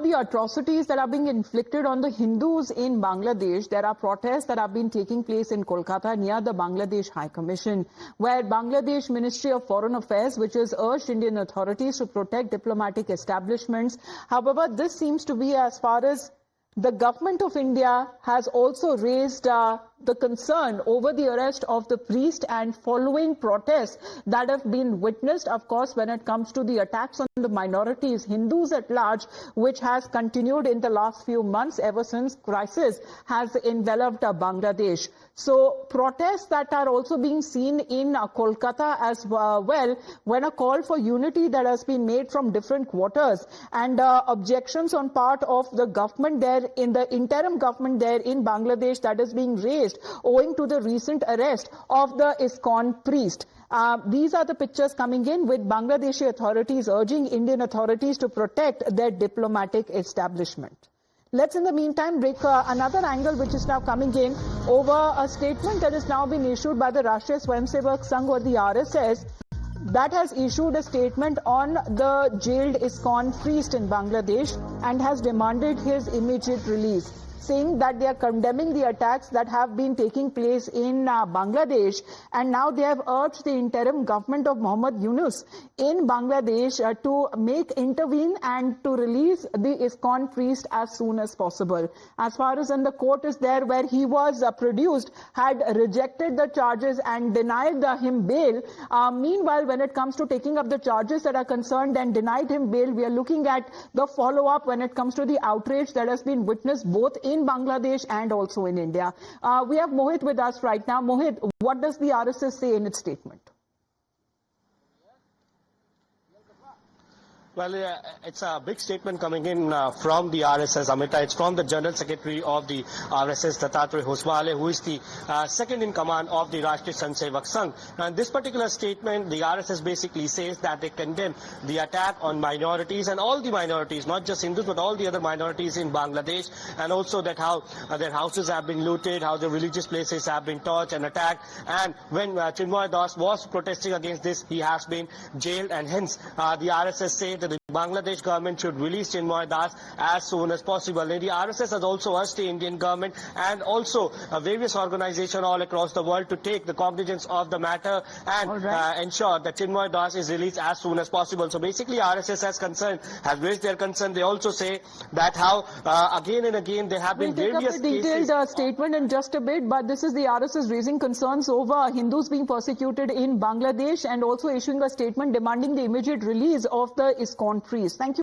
the atrocities that are being inflicted on the Hindus in Bangladesh, there are protests that have been taking place in Kolkata near the Bangladesh High Commission, where Bangladesh Ministry of Foreign Affairs, which has urged Indian authorities to protect diplomatic establishments. However, this seems to be as far as the government of India has also raised the concern over the arrest of the priest and following protests that have been witnessed, of course, when it comes to the attacks on the minorities, Hindus at large, which has continued in the last few months ever since crisis has enveloped Bangladesh. So protests that are also being seen in Kolkata as well, when a call for unity that has been made from different quarters and objections on part of the government there, in the interim government there in Bangladesh, that is being raised owing to the recent arrest of the ISKCON priest. These are the pictures coming in with Bangladeshi authorities urging Indian authorities to protect their diplomatic establishment. Let's in the meantime break another angle which is now coming in over a statement that has now been issued by the Rashtriya Swayamsevak Sangh, or the RSS, that has issued a statement on the jailed ISKCON priest in Bangladesh and has demanded his immediate release, saying that they are condemning the attacks that have been taking place in Bangladesh, and now they have urged the interim government of Muhammad Yunus in Bangladesh to intervene and to release the ISKCON priest as soon as possible. As far as in the court is there where he was produced, had rejected the charges and denied him bail. Meanwhile, when it comes to taking up the charges that are concerned and denied him bail, we are looking at the follow-up when it comes to the outrage that has been witnessed both in Bangladesh and also in India. We have Mohit with us right now. Mohit, what does the RSS say in its statement? Well, it's a big statement coming in from the RSS, Amita. It's from the General Secretary of the RSS, Dattatreya Hoswale, who is the second in command of the Rashtriya Swayamsevak Sangh. And this particular statement, the RSS basically says that they condemn the attack on minorities and all the minorities, not just Hindus, but all the other minorities in Bangladesh, and also that how their houses have been looted, how the religious places have been touched and attacked. And when Chinmoy Das was protesting against this, he has been jailed, and hence the RSS say that the Bangladesh government should release Chinmoy Das as soon as possible. And the RSS has also asked the Indian government and also various organizations all across the world to take the cognizance of the matter and ensure that Chinmoy Das is released as soon as possible. So basically RSS has raised their concern. They also say that how again and again there have been various cases. We'll take up the detailed statement in just a bit, but this is the RSS raising concerns over Hindus being persecuted in Bangladesh and also issuing a statement demanding the immediate release of the ISKCON priest. Thank you.